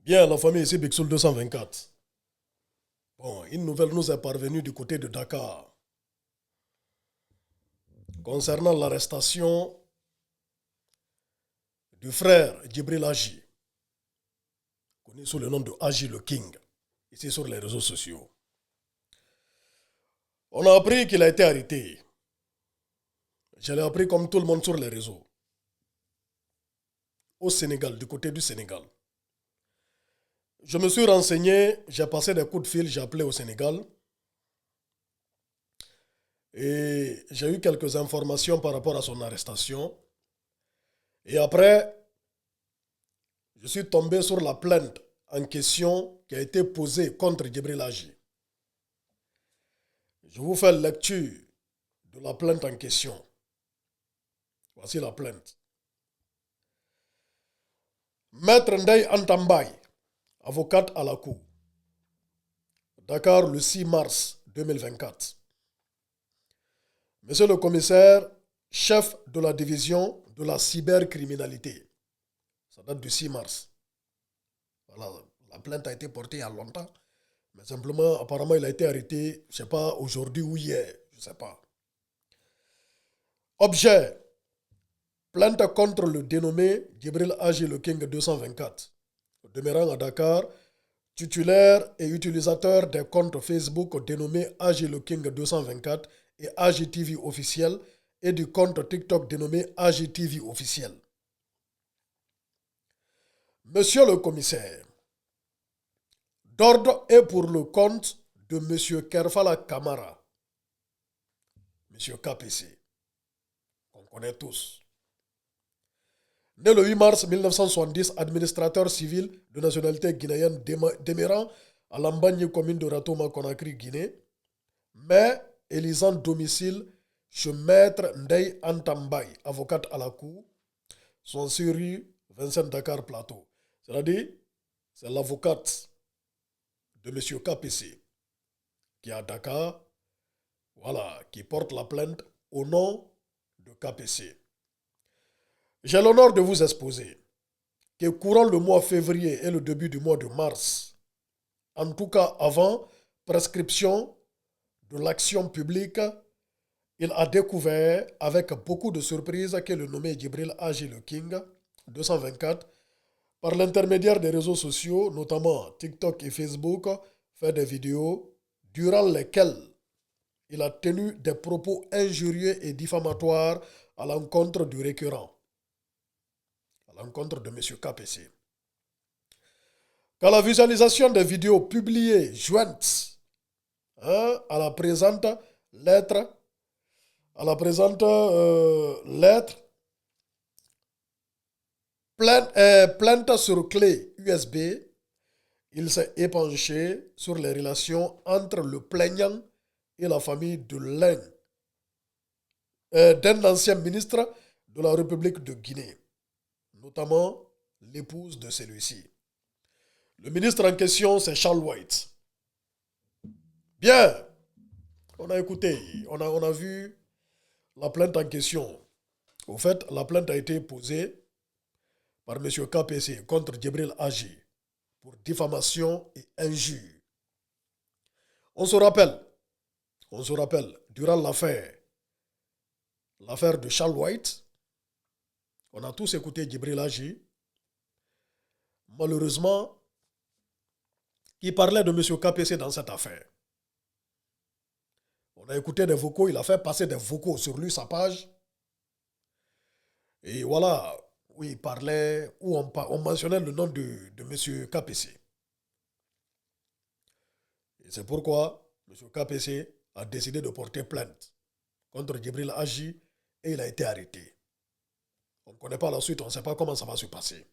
Bien, la famille ici, Bixoul 224. Bon, une nouvelle nous est parvenue du côté de Dakar concernant l'arrestation du frère Djibril Agi, connu sous le nom de Agi le King, ici sur les réseaux sociaux. On a appris qu'il a été arrêté. Je l'ai appris comme tout le monde sur les réseaux. Au Sénégal, du côté du Sénégal. Je me suis renseigné, j'ai passé des coups de fil, j'ai appelé au Sénégal. Et j'ai eu quelques informations par rapport à son arrestation. Et après, je suis tombé sur la plainte en question qui a été posée contre Djibril Agi. Je vous fais lecture de la plainte en question. Voici la plainte. Maître Ndeye Antambaye, avocate à la Cour. Dakar, le 6 mars 2024. Monsieur le commissaire, chef de la division de la cybercriminalité. Ça date du 6 mars. Voilà, la plainte a été portée il y a longtemps. Mais simplement, apparemment, il a été arrêté, je ne sais pas, aujourd'hui ou hier, je ne sais pas. Objet. Plainte contre le dénommé Djibril Agi le King 224. Demeurant à Dakar, titulaire et utilisateur des comptes Facebook dénommés Agi le King 224 et Agi TV officiel et du compte TikTok dénommé Agi TV officiel. Monsieur le commissaire, d'ordre est pour le compte de Monsieur Kerfala Kamara, Monsieur KPC, qu'on connaît tous. Né le 8 mars 1970, administrateur civil de nationalité guinéenne demeurant à Lambagne, commune de Ratoma, Conakry, Guinée, mais élisant domicile chez Maître Ndeye Antambaye, avocate à la Cour, son sur rue 25 Dakar Plateau. C'est-à-dire, c'est l'avocate de M. KPC qui est à Dakar, voilà, qui porte la plainte au nom de KPC. J'ai l'honneur de vous exposer que courant le mois février et le début du mois de mars, en tout cas avant prescription de l'action publique, il a découvert avec beaucoup de surprise que le nommé Djibril Agi le King 224, par l'intermédiaire des réseaux sociaux, notamment TikTok et Facebook, fait des vidéos durant lesquelles il a tenu des propos injurieux et diffamatoires à l'encontre du récurrent, à l'encontre de M. KPC. Qu'à la visualisation des vidéos publiées jointes à la présente lettre, plainte sur clé USB, il s'est épanché sur les relations entre le plaignant et la famille de d'un ancien ministre de la République de Guinée, notamment l'épouse de celui-ci. Le ministre en question, c'est Charles White. Bien, on a écouté, on a vu la plainte en question. Au fait, la plainte a été posée par M. KPC contre Djibril Agi pour diffamation et injure. On se rappelle, durant l'affaire de Charles White, on a tous écouté Djibril Agi. Malheureusement, il parlait de M. KPC dans cette affaire. On a écouté des vocaux, il a fait passer des vocaux sur lui, sa page. Et voilà, où il parlait, où on mentionnait le nom de M. KPC. Et c'est pourquoi M. KPC a décidé de porter plainte contre Djibril Agi et il a été arrêté. On ne connaît pas la suite, on ne sait pas comment ça va se passer.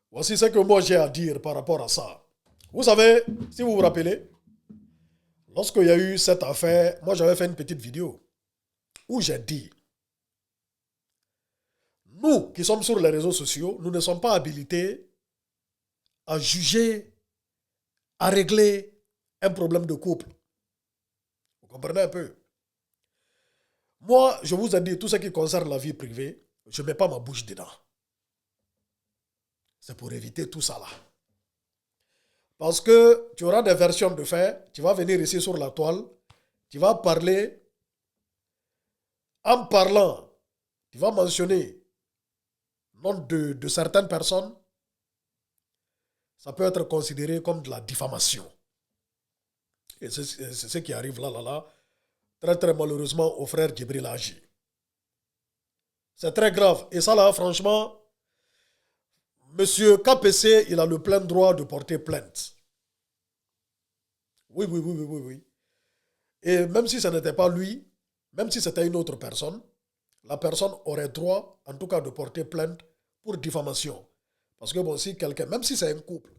Voici ce que moi j'ai à dire par rapport à ça. Vous savez, si vous vous rappelez, lorsqu'il y a eu cette affaire, moi j'avais fait une petite vidéo où j'ai dit, nous qui sommes sur les réseaux sociaux, nous ne sommes pas habilités à juger, à régler un problème de couple. Vous comprenez un peu? Moi, je vous ai dit, tout ce qui concerne la vie privée, je ne mets pas ma bouche dedans. C'est pour éviter tout ça là. Parce que tu auras des versions de faits, tu vas venir ici sur la toile, tu vas parler, en parlant, tu vas mentionner le nom de certaines personnes, ça peut être considéré comme de la diffamation. Et c'est ce qui arrive là, très très malheureusement au frère Djibril Agi. C'est très grave. Et ça là, franchement, Monsieur KPC, il a le plein droit de porter plainte. Oui, oui, oui, oui, oui, oui. Et même si ce n'était pas lui, même si c'était une autre personne, la personne aurait droit, en tout cas, de porter plainte pour diffamation. Parce que bon, si quelqu'un, même si c'est un couple,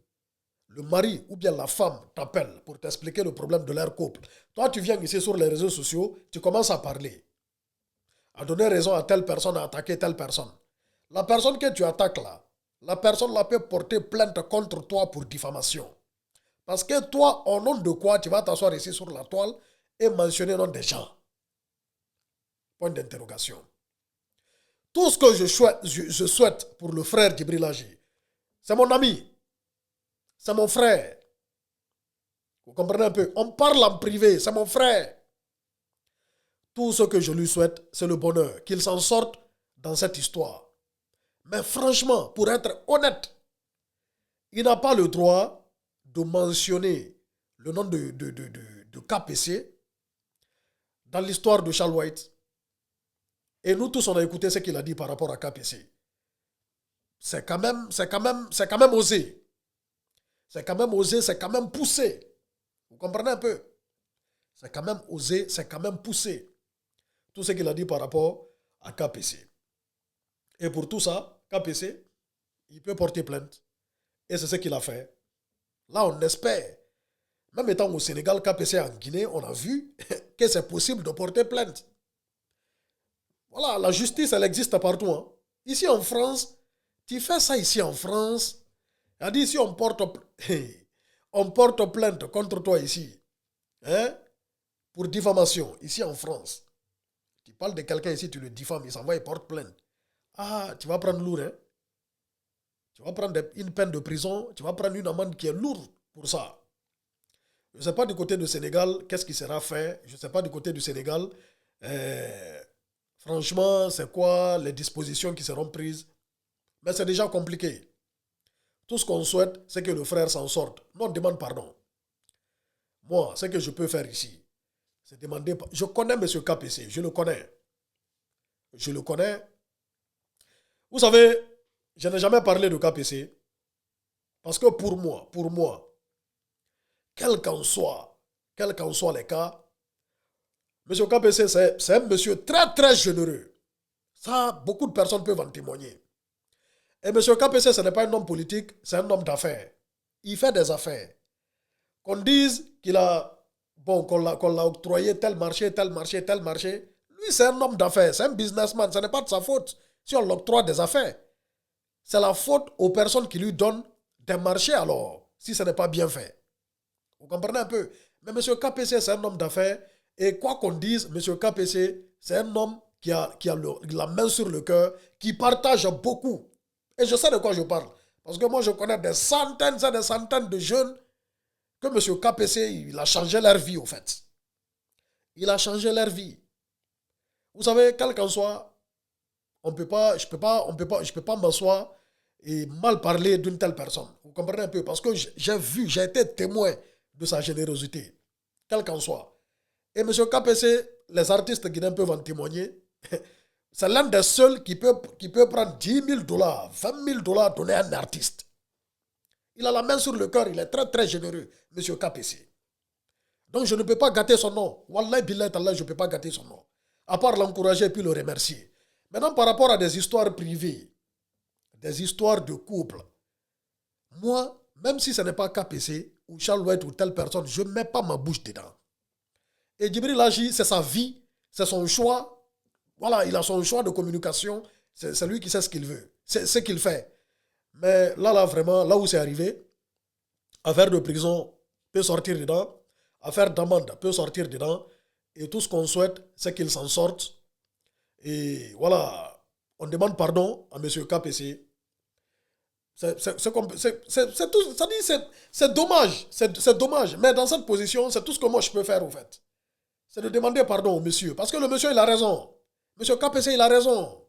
le mari ou bien la femme t'appelle pour t'expliquer le problème de leur couple, toi tu viens ici sur les réseaux sociaux, tu commences à parler, à donner raison à telle personne, à attaquer telle personne. La personne que tu attaques là, la personne là peut porter plainte contre toi pour diffamation. Parce que toi, au nom de quoi tu vas t'asseoir ici sur la toile et mentionner le nom des gens? Point d'interrogation. Tout ce que je souhaite pour le frère Djibril Agi, c'est mon ami, c'est mon frère. Vous comprenez un peu? On parle en privé, c'est mon frère. Tout ce que je lui souhaite, c'est le bonheur, qu'il s'en sorte dans cette histoire. Mais franchement, pour être honnête, il n'a pas le droit de mentionner le nom de KPC dans l'histoire de Charles White. Et nous tous, on a écouté ce qu'il a dit par rapport à KPC. C'est quand même osé. C'est quand même osé, c'est quand même poussé. Vous comprenez un peu? C'est quand même osé, c'est quand même poussé. Tout ce qu'il a dit par rapport à KPC. Et pour tout ça, KPC, il peut porter plainte. Et c'est ce qu'il a fait. Là, on espère. Même étant au Sénégal, KPC en Guinée, on a vu que c'est possible de porter plainte. Voilà, la justice, elle existe partout. Hein. Ici en France, tu fais ça ici en France. Elle dit ici, on porte plainte contre toi ici. Hein, pour diffamation, ici en France. Tu parles de quelqu'un ici, tu le diffames, il s'en va et porte plainte. Ah, tu vas prendre lourd, hein. Tu vas prendre une peine de prison, tu vas prendre une amende qui est lourde pour ça. Je ne sais pas du côté du Sénégal, qu'est-ce qui sera fait. Je ne sais pas du côté du Sénégal. Franchement, c'est quoi les dispositions qui seront prises. Mais c'est déjà compliqué. Tout ce qu'on souhaite, c'est que le frère s'en sorte. Non, demande pardon. Moi, ce que je peux faire ici, c'est demander... Je connais M. KPC, je le connais. Je le connais. Vous savez, je n'ai jamais parlé de KPC. Parce que pour moi, quel qu'en soit les cas, M. KPC, c'est un monsieur très, très généreux. Ça, beaucoup de personnes peuvent en témoigner. Et M. KPC, ce n'est pas un homme politique, c'est un homme d'affaires. Il fait des affaires. Qu'on dise qu'il a, bon, qu'on l'a octroyé tel marché, tel marché, tel marché. Lui, c'est un homme d'affaires, c'est un businessman. Ce n'est pas de sa faute si on l'octroie des affaires. C'est la faute aux personnes qui lui donnent des marchés alors, si ce n'est pas bien fait. Vous comprenez un peu? Mais M. KPC, c'est un homme d'affaires. Et quoi qu'on dise, M. KPC, c'est un homme qui a la main sur le cœur, qui partage beaucoup. Et je sais de quoi je parle. Parce que moi, je connais des centaines et des centaines de jeunes que M. KPC, il a changé leur vie, au fait. Il a changé leur vie. Vous savez, quel qu'en soit, je ne peux pas m'asseoir et mal parler d'une telle personne. Vous comprenez un peu? Parce que j'ai été témoin de sa générosité. Quel qu'en soit. Et M. KPC, les artistes guinéens peuvent en témoigner. C'est l'un des seuls qui peut prendre 10 000 dollars, 20 000 dollars donner à un artiste. Il a la main sur le cœur, il est très très généreux, M. KPC. Donc je ne peux pas gâter son nom. Wallahi billahi tallah, je ne peux pas gâter son nom. À part l'encourager et puis le remercier. Maintenant, par rapport à des histoires privées, des histoires de couple, moi, même si ce n'est pas KPC ou Charles White ou telle personne, je ne mets pas ma bouche dedans. Et Djibril Agi, c'est sa vie, c'est son choix. Voilà, il a son choix de communication. C'est lui qui sait ce qu'il veut. C'est ce qu'il fait. Mais là, vraiment, là où c'est arrivé, affaire de prison peut sortir dedans, affaire d'amende peut sortir dedans. Et tout ce qu'on souhaite, c'est qu'il s'en sorte. Et voilà, on demande pardon à M. KPC. C'est tout, ça dit, c'est dommage, c'est dommage. Mais dans cette position, c'est tout ce que moi je peux faire, au fait. C'est de demander pardon au monsieur. Parce que le monsieur, il a raison. Monsieur KPC, il a raison.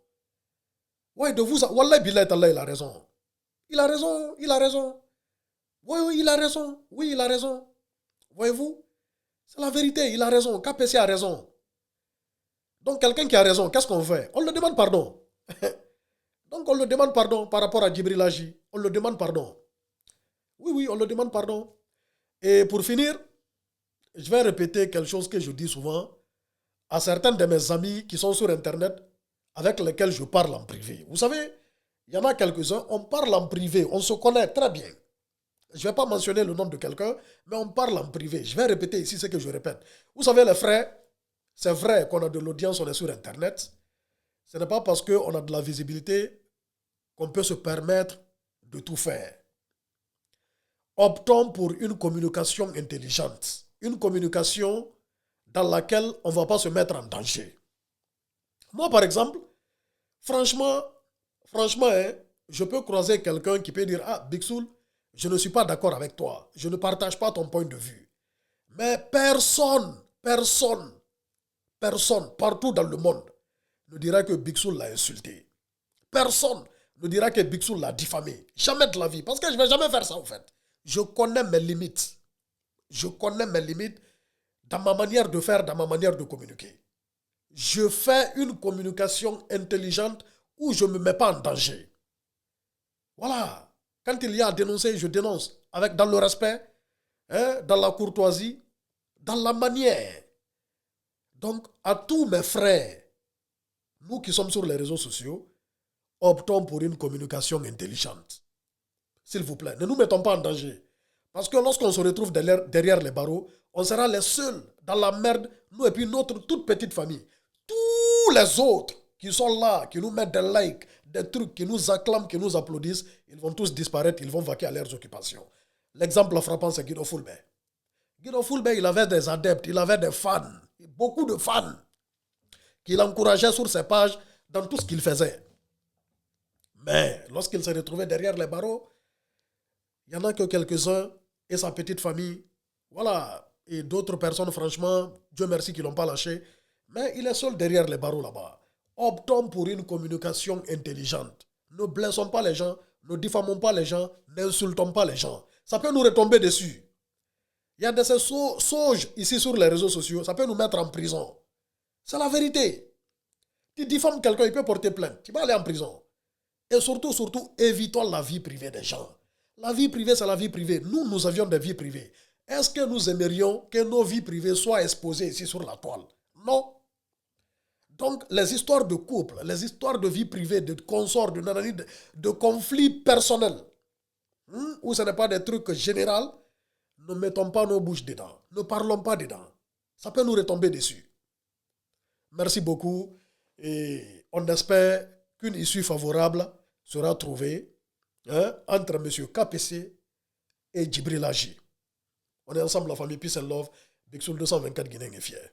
Ouais, de vous, Wallah Billah, il a raison. Il a raison, il a raison. Oui, oui, il a raison. Oui, il a raison. Voyez-vous? C'est la vérité, il a raison. KPC a raison. Donc, quelqu'un qui a raison, qu'est-ce qu'on fait? On le demande pardon. Donc, on le demande pardon par rapport à Djibril Aji. On le demande pardon. Oui, oui, on le demande pardon. Et pour finir, je vais répéter quelque chose que je dis souvent à certains de mes amis qui sont sur Internet avec lesquels je parle en privé. Vous savez, il y en a quelques-uns, on parle en privé, on se connaît très bien. Je ne vais pas mentionner le nom de quelqu'un, mais on parle en privé. Je vais répéter ici ce que je répète. Vous savez, les frères, c'est vrai qu'on a de l'audience, on est sur Internet. Ce n'est pas parce qu'on a de la visibilité qu'on peut se permettre de tout faire. Optons pour une communication intelligente. Une communication dans laquelle on ne va pas se mettre en danger. Moi, par exemple, franchement, hein, je peux croiser quelqu'un qui peut dire « Ah, Big Soul, je ne suis pas d'accord avec toi. Je ne partage pas ton point de vue. » Mais personne, partout dans le monde, ne dira que Big Soul l'a insulté. Personne ne dira que Big Soul l'a diffamé. Jamais de la vie. Parce que je ne vais jamais faire ça, en fait. Je connais mes limites. Je connais mes limites dans ma manière de faire, dans ma manière de communiquer. Je fais une communication intelligente où je ne me mets pas en danger. Voilà. Quand il y a à dénoncer, je dénonce. Dans le respect, hein, dans la courtoisie, dans la manière. Donc, à tous mes frères, nous qui sommes sur les réseaux sociaux, optons pour une communication intelligente. S'il vous plaît, ne nous mettons pas en danger. Parce que lorsqu'on se retrouve derrière les barreaux, on sera les seuls dans la merde, nous et puis notre toute petite famille. Tous les autres qui sont là, qui nous mettent des likes, des trucs, qui nous acclament, qui nous applaudissent, ils vont tous disparaître, ils vont vaquer à leurs occupations. L'exemple frappant, c'est Guido Fulbert. Guido Fulbert, il avait des adeptes, il avait des fans, beaucoup de fans, qui l'encourageaient sur ses pages dans tout ce qu'il faisait. Mais lorsqu'il s'est retrouvé derrière les barreaux, il n'y en a que quelques-uns et sa petite famille. Voilà. Et d'autres personnes, franchement, Dieu merci qu'ils ne l'ont pas lâché. Mais il est seul derrière les barreaux là-bas. Optons pour une communication intelligente. Ne blessons pas les gens, ne diffamons pas les gens, n'insultons pas les gens. Ça peut nous retomber dessus. Il y a des sauges ici sur les réseaux sociaux, ça peut nous mettre en prison. C'est la vérité. Tu diffames quelqu'un, il peut porter plainte. Tu vas aller en prison. Et surtout, évitons la vie privée des gens. La vie privée, c'est la vie privée. Nous avions des vies privées. Est-ce que nous aimerions que nos vies privées soient exposées ici sur la toile? Non. Donc, les histoires de couple, les histoires de vie privée, de consorts, de conflits personnels, où ce n'est pas des trucs généraux, ne mettons pas nos bouches dedans. Ne parlons pas dedans. Ça peut nous retomber dessus. Merci beaucoup. Et on espère qu'une issue favorable sera trouvée entre M. KPC et Djibril Aji. On est ensemble, la famille Peace and Love. Big Soul 224 Guinée est fier.